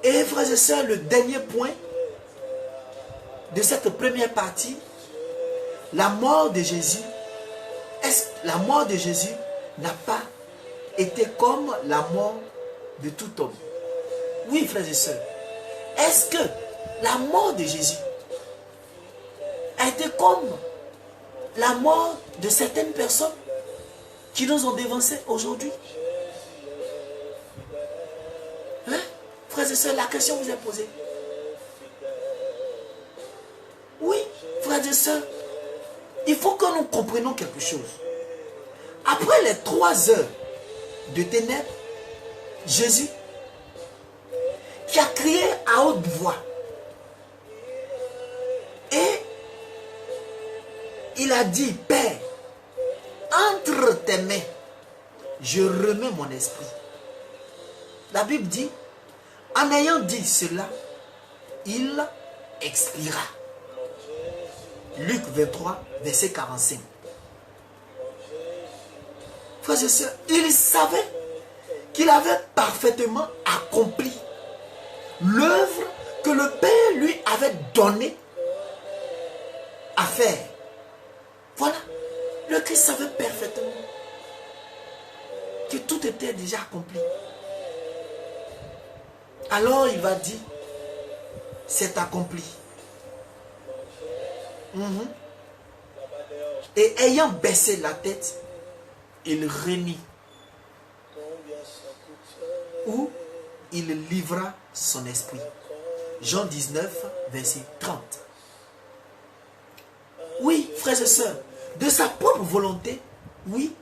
Et frères et sœurs, le dernier point de cette première partie, la mort de Jésus, la mort de Jésus n'a pas été comme la mort de tout homme. Oui, frères et sœurs, est-ce que la mort de Jésus a été comme la mort de certaines personnes qui nous ont dévancés aujourd'hui? Hein? Frères et sœurs, la question vous est posée. Oui, frères et sœurs, il faut que nous comprenions quelque chose. Après les 3 heures de ténèbres, Jésus, qui a crié à haute voix, et il a dit, Père, entre tes mains, je remets mon esprit. La Bible dit, en ayant dit cela, il expira. Luc 23, verset 45. Frères et sœurs, il savait qu'il avait parfaitement accompli l'œuvre que le Père lui avait donnée à faire. Voilà, le Christ savait parfaitement que tout était déjà accompli. Alors il va dire, c'est accompli. Et ayant baissé la tête, il remit. Ou il livra son esprit. Jean 19, verset 30. Oui, frères et sœurs, de sa propre volonté, oui,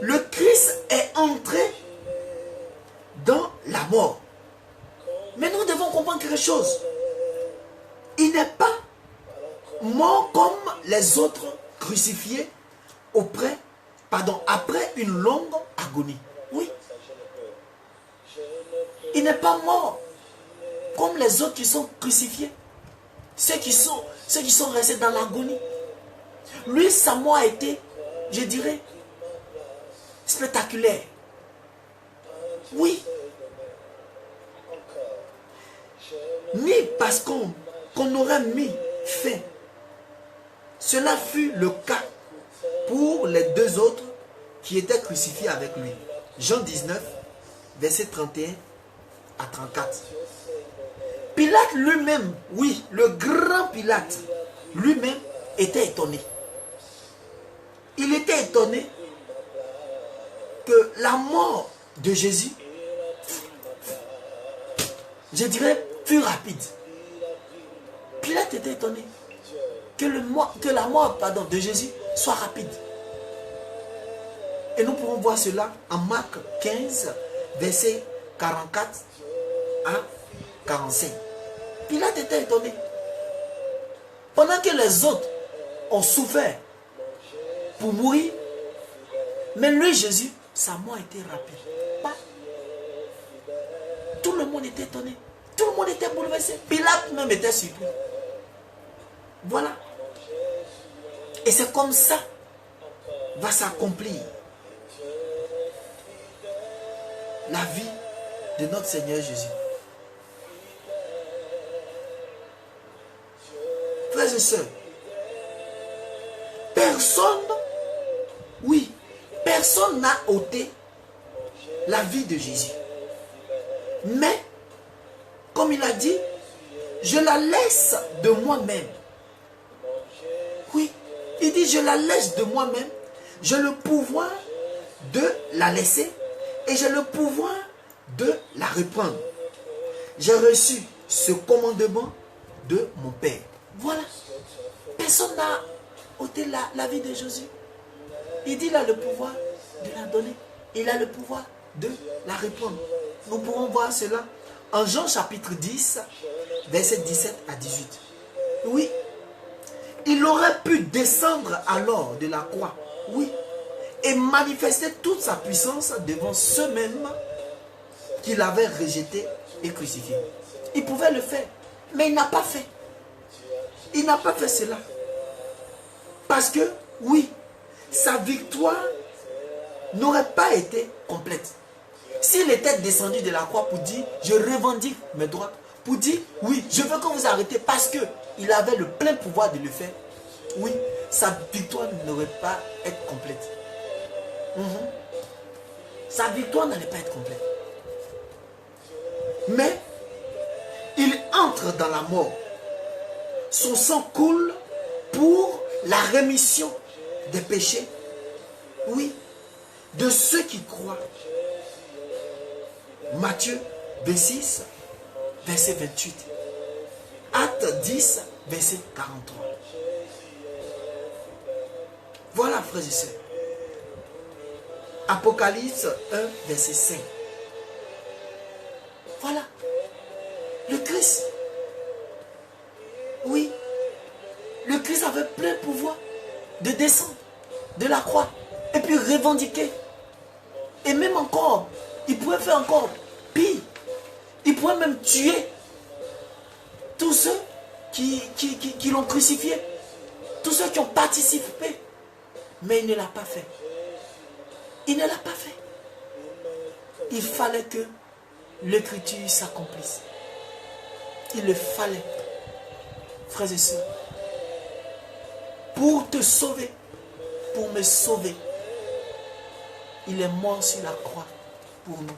le Christ est entré dans la mort. Mais nous devons comprendre quelque chose. Il n'est pas mort comme les autres crucifiés après une longue agonie. Oui. Il n'est pas mort comme les autres qui sont crucifiés. Ceux qui sont restés dans l'agonie. Lui, sa mort a été, je dirais, spectaculaire. Oui. Ni parce qu'on aurait mis fin. Cela fut le cas pour les deux autres qui étaient crucifiés avec lui. Jean 19, verset 31 à 34. Pilate lui-même, oui, le grand Pilate, lui-même était étonné. Il était étonné que la mort de Jésus, je dirais, fut rapide. Pilate était étonné que la mort de Jésus soit rapide. Et nous pouvons voir cela en Marc 15, verset 44 à 45. Pilate était étonné. Pendant que les autres ont souffert pour mourir, mais lui, Jésus, sa mort était rapide. Pas. Tout le monde était étonné. Tout le monde était bouleversé. Pilate même était surpris. Voilà. Et c'est comme ça va s'accomplir la vie de notre Seigneur Jésus. Frères et sœurs, personne n'a ôté la vie de Jésus. Mais, comme il a dit, je la laisse de moi-même. Oui, il dit, je la laisse de moi-même. J'ai le pouvoir de la laisser et j'ai le pouvoir de la reprendre. J'ai reçu ce commandement de mon Père. Voilà. Personne n'a ôté la vie de Jésus. Il dit, il a le pouvoir de la donner. Il a le pouvoir de la reprendre. Nous pourrons voir cela en Jean chapitre 10, verset 17 à 18. Oui. Il aurait pu descendre alors de la croix. Oui. Et manifester toute sa puissance devant ceux-mêmes qu'il avait rejetés et crucifiés. Il pouvait le faire. Mais il n'a pas fait. Il n'a pas fait cela. Parce que, oui, sa victoire n'aurait pas été complète. S'il était descendu de la croix pour dire, je revendique mes droits, pour dire, oui, je veux que vous arrêtez parce qu'il avait le plein pouvoir de le faire, oui, sa victoire n'aurait pas été complète. Sa victoire n'allait pas être complète. Mais, il entre dans la mort. Son sang coule pour la rémission des péchés. Oui, de ceux qui croient. Matthieu 26, verset 28. Acte 10, verset 43. Voilà, frères et sœurs. Apocalypse 1, verset 5. Voilà. Le Christ. Oui. Le Christ avait plein pouvoir de descendre de la croix et puis revendiquer. Et même encore, il pouvait faire encore pire. Il pouvait même tuer tous ceux qui l'ont crucifié. Tous ceux qui ont participé. Mais il ne l'a pas fait. Il ne l'a pas fait. Il fallait que l'écriture s'accomplisse. Il le fallait. Frères et sœurs. Pour te sauver. Pour me sauver. Il est mort sur la croix. Pour nous.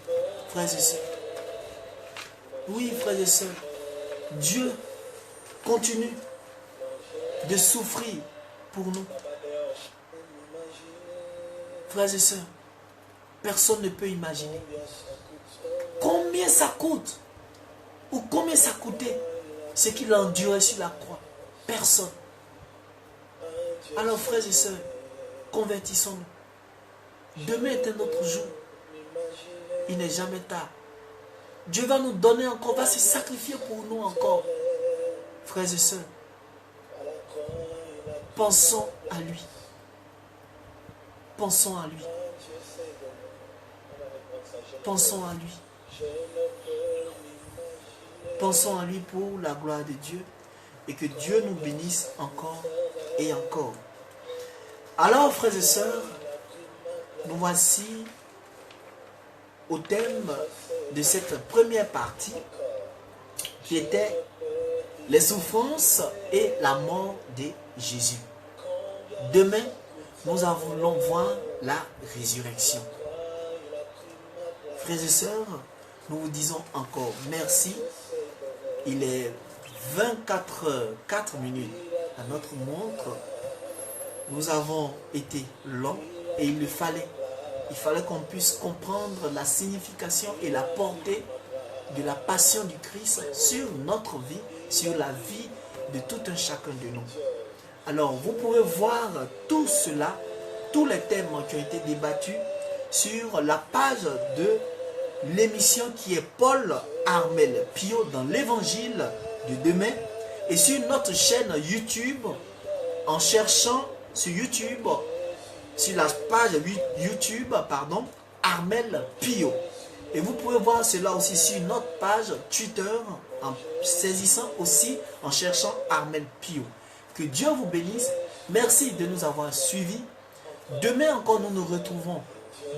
Frères et sœurs. Oui, frères et sœurs. Dieu continue de souffrir pour nous. Frères et sœurs, personne ne peut imaginer combien ça coûte ou combien ça coûtait ce qu'il a enduré sur la croix. Personne. Alors, frères et sœurs, convertissons-nous. Demain est un autre jour. Il n'est jamais tard. Dieu va nous donner encore, va se sacrifier pour nous encore. Frères et sœurs, pensons à lui. Pensons à lui. Pensons à lui. Pensons à lui pour la gloire de Dieu et que Dieu nous bénisse encore et encore. Alors, frères et sœurs, nous voici au thème de cette première partie qui était les souffrances et la mort de Jésus. Demain, nous allons voir la résurrection. Frères et sœurs, nous vous disons encore merci. Il est 24h04 à notre montre. Nous avons été longs et il fallait qu'on puisse comprendre la signification et la portée de la passion du Christ sur notre vie, sur la vie de tout un chacun de nous. Alors, vous pouvez voir tout cela, tous les thèmes qui ont été débattus sur la page de l'émission qui est Paul Armel Pio dans l'évangile de demain et sur notre chaîne YouTube en cherchant sur YouTube, sur la page YouTube, Armel Pio. Et vous pouvez voir cela aussi sur notre page Twitter en saisissant aussi, en cherchant Armel Pio. Que Dieu vous bénisse. Merci de nous avoir suivis. Demain encore, nous nous retrouvons.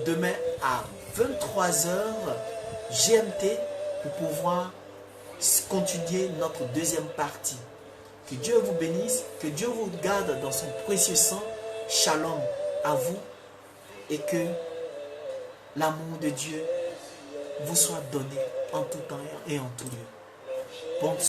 Demain à 23h GMT pour pouvoir continuer notre deuxième partie. Que Dieu vous bénisse, que Dieu vous garde dans son précieux sang. Shalom à vous et que l'amour de Dieu vous soit donné en tout temps et en tout lieu. Bonne